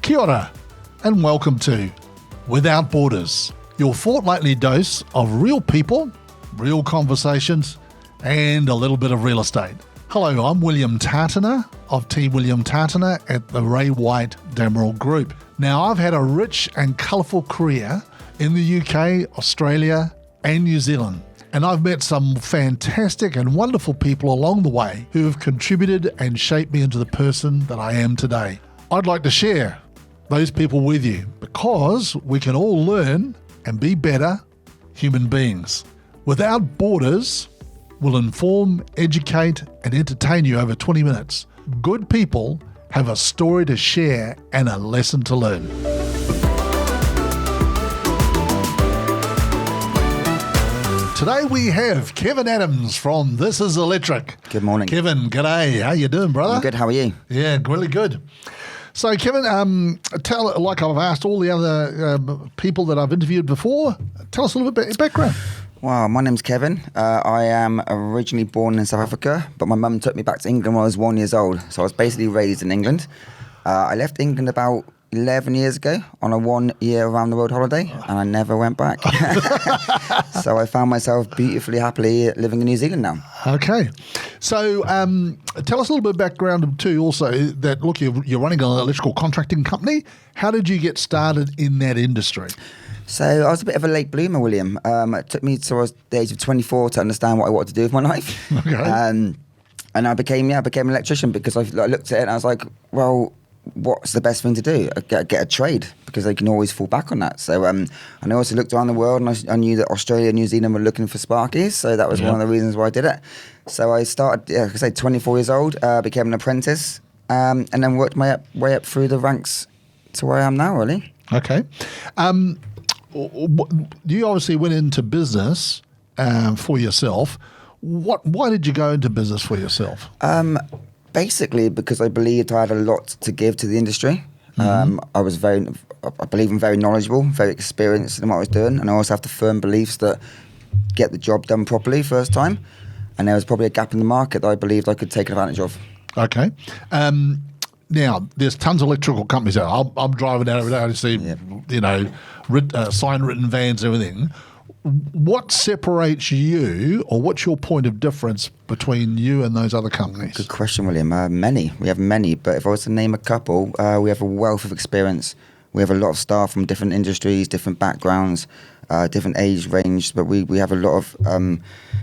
Kia ora, and welcome to Without Borders, your fortnightly dose of real people, real conversations, and a little bit of real estate. Hello, I'm William Tatana of T. William Tatana at the Ray White Damerel Group. Now, I've had a rich and colourful career in the UK, Australia, and New Zealand. And I've met some fantastic and wonderful people along the way who have contributed and shaped me into the person that I am today. I'd like to share those people with you because we can all learn and be better human beings. Without Borders will inform, educate, and entertain you over 20 minutes. Good people have a story to share and a lesson to learn. Today we have Kevin Adams from This Is Electric. Good morning. Kevin, g'day. How you doing, brother? I'm good. How are you? Yeah, really good. So, Kevin, like I've asked all the other people that I've interviewed before, tell us a little bit about your background. Wow, my name's Kevin. I am originally born in South Africa, but my mum took me back to England when I was 1 year old. So I was basically raised in England. I left England about 11 years ago on a 1 year around the world holiday, and I never went back. So I found myself beautifully, happily living in New Zealand now. Okay. So tell us a little bit of background too also that, look, you're running an electrical contracting company. How did you get started in that industry? So I was a bit of a late bloomer, William. It took me to the age of 24 to understand what I wanted to do with my life. Okay. And I became an electrician because I looked at it and I was like, well, what's the best thing to do? Get a trade because they can always fall back on that. So and I also looked around the world and I knew that Australia and New Zealand were looking for sparkies. So that was one of the reasons why I did it. So I started, like I say, 24 years old, became an apprentice and then worked my way up through the ranks to where I am now, really. Okay. You obviously went into business for yourself. Why did you go into business for yourself? Basically, because I believed I had a lot to give to the industry. I believe I'm very knowledgeable, very experienced in what I was doing, and I also have the firm beliefs that get the job done properly first time. And there was probably a gap in the market that I believed I could take advantage of. Okay. Now, there's tons of electrical companies out. I'm driving out every day. I see, sign-written vans and everything. What separates you, or what's your point of difference between you and those other companies? Good question, William. Many. We have many, but if I was to name a couple, we have a wealth of experience. We have a lot of staff from different industries, different backgrounds, different age range, but we have a lot of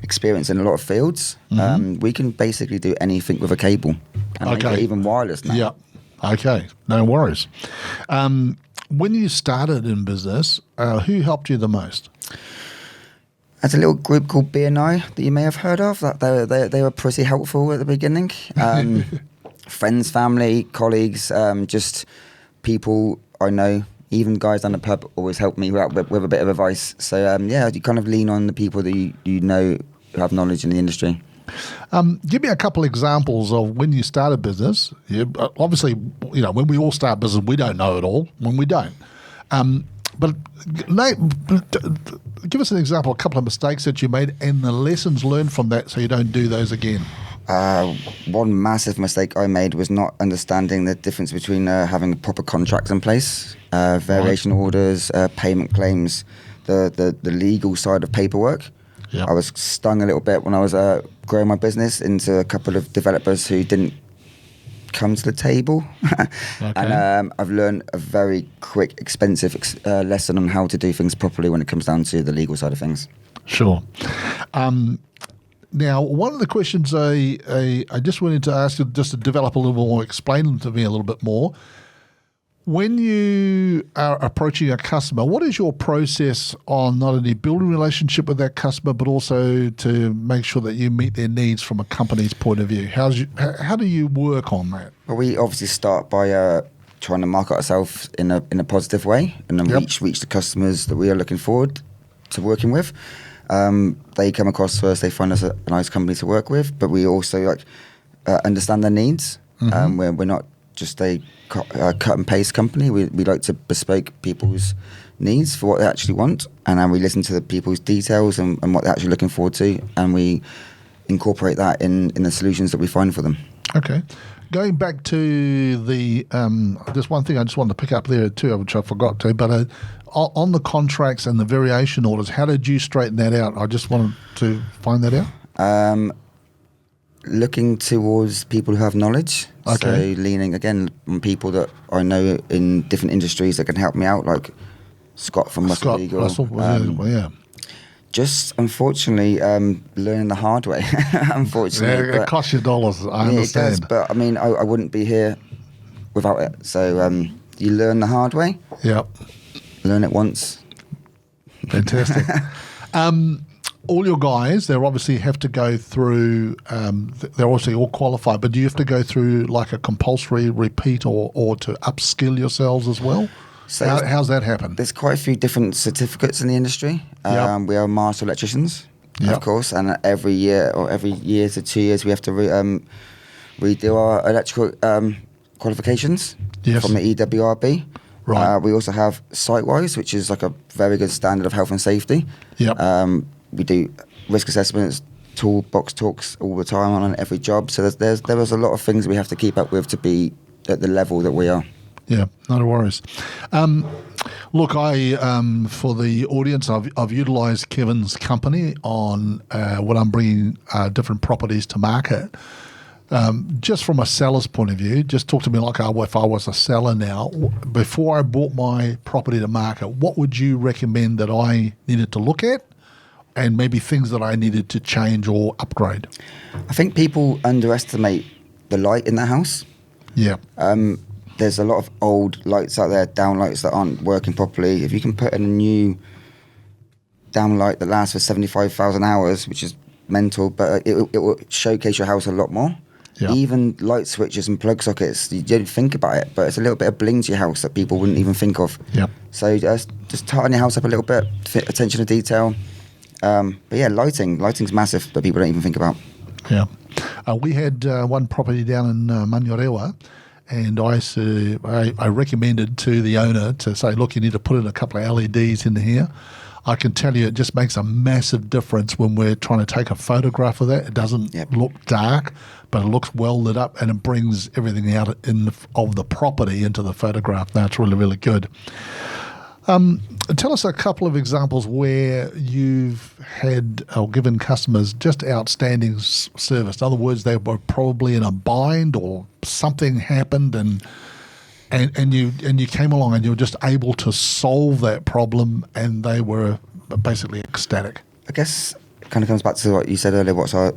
experience in a lot of fields. We can basically do anything with a cable, and make it even wireless now. Yeah. Okay. No worries. When you started in business, who helped you the most? There's a little group called BNI that you may have heard of. They were pretty helpful at the beginning. Friends, family, colleagues, just people I know, even guys down the pub always help me out with a bit of advice. So, you kind of lean on the people that you know who have knowledge in the industry. Give me a couple examples of when you started business. Obviously, when we all start business, we don't know it all when we don't. But give us an example, a couple of mistakes that you made and the lessons learned from that so you don't do those again. One massive mistake I made was not understanding the difference between having proper contracts in place, variation orders, payment claims, the legal side of paperwork. Yep. I was stung a little bit when I was growing my business into a couple of developers who didn't come to the table. Okay. And I've learned a very quick, expensive lesson on how to do things properly when it comes down to the legal side of things. Sure. Now, one of the questions I just wanted to ask you, just to develop a little more, explain them to me a little bit more. When you are approaching a customer, what is your process on not only building a relationship with that customer, but also to make sure that you meet their needs from a company's point of view? How do you work on that? Well, we obviously start by trying to market ourselves in a positive way, and then reach the customers that we are looking forward to working with. They come across to us, they find us a nice company to work with, but we also understand their needs. We're not just a cut and paste company. We like to bespoke people's needs for what they actually want, and then we listen to the people's details and what they're actually looking forward to, and we incorporate that in the solutions that we find for them. Okay. Going back to the just one thing I just wanted to pick up there too, which I forgot to, but on the contracts and the variation orders, how did you straighten that out? I just wanted to find that out. Looking towards people who have knowledge. Okay. So leaning again on people that I know in different industries that can help me out, like Scott from Russell Legal. Yeah. Just unfortunately learning the hard way. Unfortunately, Yeah, it costs you dollars. I understand. It does, but I mean, I wouldn't be here without it. So you learn the hard way. Yep. Learn it once. Fantastic. All your guys, they obviously have to go through, they're obviously all qualified, but do you have to go through like a compulsory repeat or to upskill yourselves as well? So how's that happen? There's quite a few different certificates in the industry. Yep. We are master electricians, Yep. of course, and every year to 2 years we have to redo our electrical qualifications Yes. from the EWRB. Right. We also have SiteWise, which is like a very good standard of health and safety. Yep. We do risk assessments, toolbox talks all the time on every job. So there is a lot of things we have to keep up with to be at the level that we are. Yeah, no worries. Look, I for the audience, I've utilised Kevin's company on when I'm bringing different properties to market. Just from a seller's point of view, just talk to me like if I was a seller now. Before I brought my property to market, what would you recommend that I needed to look at, and maybe things that I needed to change or upgrade? I think people underestimate the light in the house. Yeah. There's a lot of old lights out there, down lights that aren't working properly. If you can put in a new down light that lasts for 75,000 hours, which is mental, but it will showcase your house a lot more. Yeah. Even light switches and plug sockets, you don't think about it, but it's a little bit of bling to your house that people wouldn't even think of. Yep. So just tighten your house up a little bit, attention to detail. But yeah, lighting's massive that people don't even think about. Yeah. We had one property down in Manurewa, and I recommended to the owner to say, look, you need to put in a couple of LEDs in here. I can tell you it just makes a massive difference when we're trying to take a photograph of that. It doesn't look dark, but it looks well lit up, and it brings everything out of the property into the photograph. That's really, really good. Tell us a couple of examples where you've had or given customers just outstanding service. In other words, they were probably in a bind or something happened, and you came along and you were just able to solve that problem, and they were basically ecstatic. I guess it kind of comes back to what you said earlier. What's our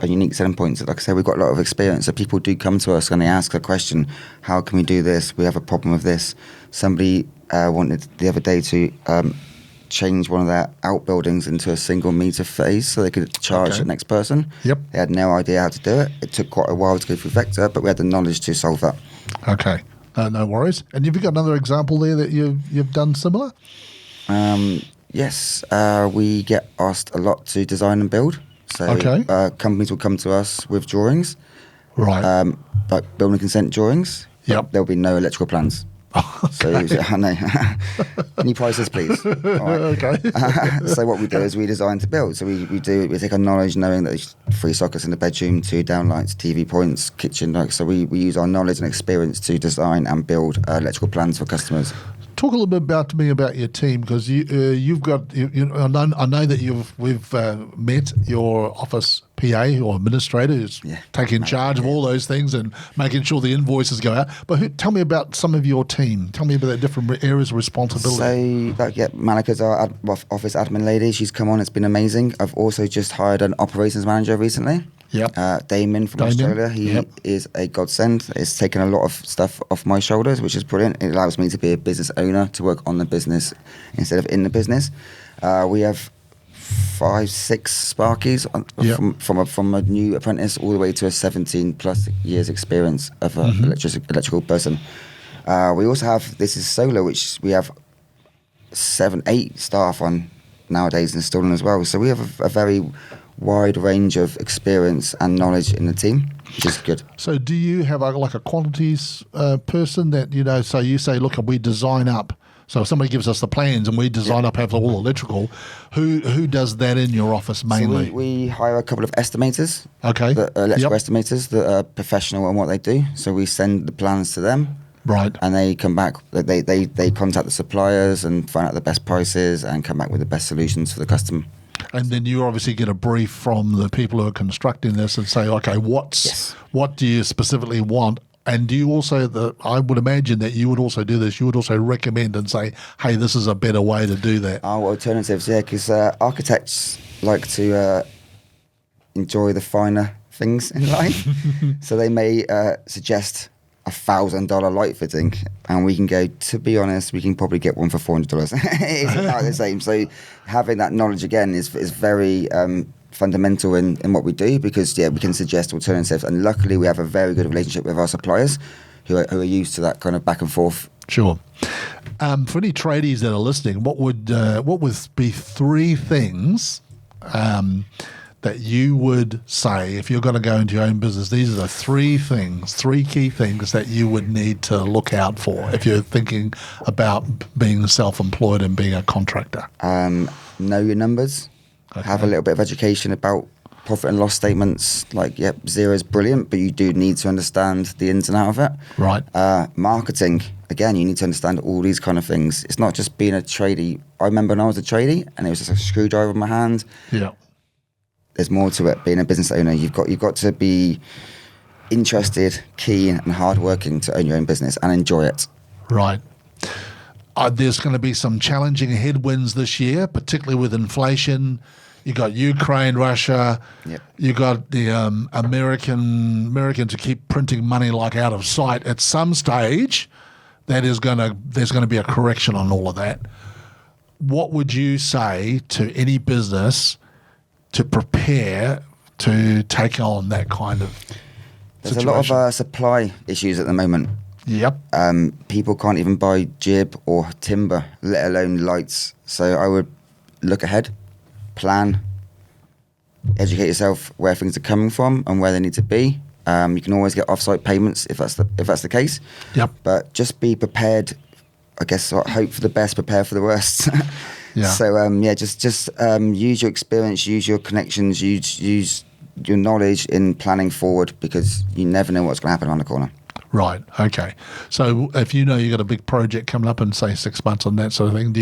unique selling points? Like I said, we've got a lot of experience. So people do come to us and they ask a question: how can we do this? We have a problem with this. Somebody wanted the other day to change one of their outbuildings into a single meter phase so they could charge the next person. Yep. They had no idea how to do it. It took quite a while to go through Vector, but we had the knowledge to solve that. Okay. No worries. And have you got another example there that you've done similar? Yes. We get asked a lot to design and build. So companies will come to us with drawings. Right. Like building consent drawings. Yep. There'll be no electrical plans. So I know. Can you price this, please? All right. Okay. So what we do is we design to build. So we take our knowledge, knowing that there's 3 sockets in the bedroom, 2 downlights, TV points, kitchen. So we use our knowledge and experience to design and build electrical plans for customers. Talk a little bit to me about your team, because you've got. I know that we've met your office PA or administrator who's taking charge of all those things and making sure the invoices go out. But tell me about some of your team. Tell me about the different areas of responsibility. So Malika's our office admin lady. She's come on. It's been amazing. I've also just hired an operations manager recently. Yep. Damon from Australia. He is a godsend. It's taken a lot of stuff off my shoulders, which is brilliant. It allows me to be a business owner, to work on the business instead of in the business. We have 5, 6 Sparkies from a new apprentice all the way to a 17+ years experience of an electrical person. We also have, this is solar, which we have 7, 8 staff on nowadays installing as well. So we have a very wide range of experience and knowledge in the team, which is good. So do you have a quantities person that, so you say, look, we design up So if somebody gives us the plans and we design up, have all electrical, who does that in your office mainly? So we hire a couple of estimators. Okay. Electrical estimators that are professional in what they do. So we send the plans to them. Right. And they come back, they contact the suppliers and find out the best prices and come back with the best solutions for the customer. And then you obviously get a brief from the people who are constructing this and say, okay, what do you specifically want? And do you also, I would imagine that you would also do this, you would also recommend and say, hey, this is a better way to do that. Our alternatives, yeah, because architects like to enjoy the finer things in life. So they may suggest $1,000 light fitting, and we can go, to be honest, we can probably get one for $400. It's about the same. So having that knowledge again is very fundamental in what we do, because we can suggest alternatives, and luckily we have a very good relationship with our suppliers who are used to that kind of back and forth. Sure. For any tradies that are listening, what would be three things that you would say if you're going to go into your own business? These are the three key things that you would need to look out for if you're thinking about being self-employed and being a contractor. Know your numbers. Okay. Have a little bit of education about profit and loss statements. Like, zero is brilliant, but you do need to understand the ins and outs of it. Right. Marketing, again, you need to understand all these kind of things. It's not just being a tradie. I remember when I was a tradie and it was just a screwdriver in my hand. Yeah. There's more to it. Being a business owner, you've got to be interested, keen, and hardworking to own your own business and enjoy it. Right. There's going to be some challenging headwinds this year, particularly with inflation. You got Ukraine, Russia. Yep. You got the Americans to keep printing money like out of sight. At some stage, there's going to be a correction on all of that. What would you say to any business to prepare to take on that kind of There's situation? a lot of supply issues at the moment. Yep. People can't even buy jib or timber, let alone lights. So I would look ahead, plan, educate yourself where things are coming from and where they need to be. You can always get off-site payments if that's the case. Yep. But just be prepared. I guess hope for the best, prepare for the worst. Yeah. So just use your experience, use your connections, use your knowledge in planning forward, because you never know what's going to happen around the corner. Right. Okay. So if you know you've got a big project coming up in, say, 6 months on that sort of thing,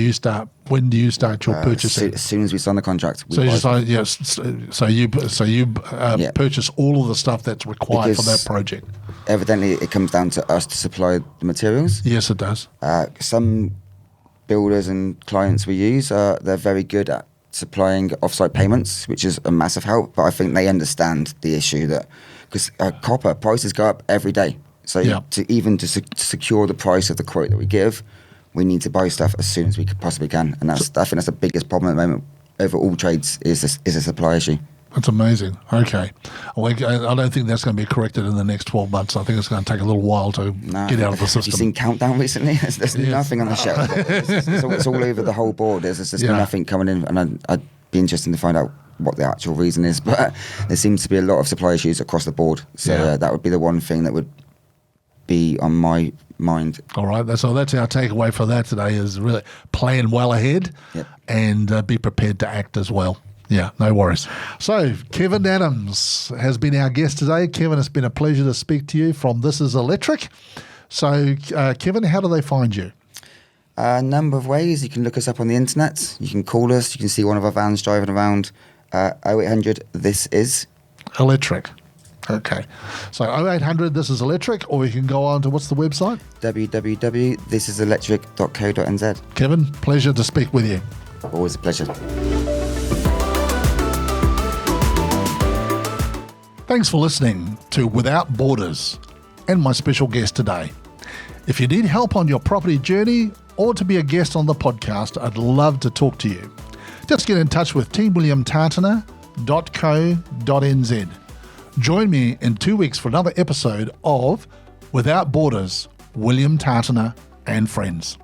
when do you start your purchasing? As soon as we sign the contract. So you purchase all of the stuff that's required for that project. Evidently, it comes down to us to supply the materials. Yes, it does. Some builders and clients we use, they're very good at supplying off-site payments, which is a massive help. But I think they understand the issue that, because copper prices go up every day. So to secure the price of the quote that we give, we need to buy stuff as soon as we possibly can. And I think that's the biggest problem at the moment over all trades is a supply issue. That's amazing. Okay. Well, I don't think that's going to be corrected in the next 12 months. I think it's going to take a little while to get out of the system. Have you seen Countdown recently? There's nothing on the shelf. It's all over the whole board. There's just nothing coming in. And I'd be interested to find out what the actual reason is. But there seems to be a lot of supply issues across the board. So that would be the one thing that would be on my mind. All right, that's our takeaway for that today, is really plan well ahead and be prepared to act as well. Yeah, no worries. So Kevin Adams has been our guest today. Kevin, it's been a pleasure to speak to you from This Is Electric. So Kevin, how do they find you? A number of ways. You can look us up on the internet. You can call us. You can see one of our vans driving around. 0800 This Is Electric. Okay. So 0800 This Is Electric, or you can go on to, what's the website? www.thisiselectric.co.nz. Kevin, pleasure to speak with you. Always a pleasure. Thanks for listening to Without Borders and my special guest today. If you need help on your property journey or to be a guest on the podcast, I'd love to talk to you. Just get in touch with teamwilliamtatana.co.nz. Join me in 2 weeks for another episode of Without Borders, William Tatana and Friends.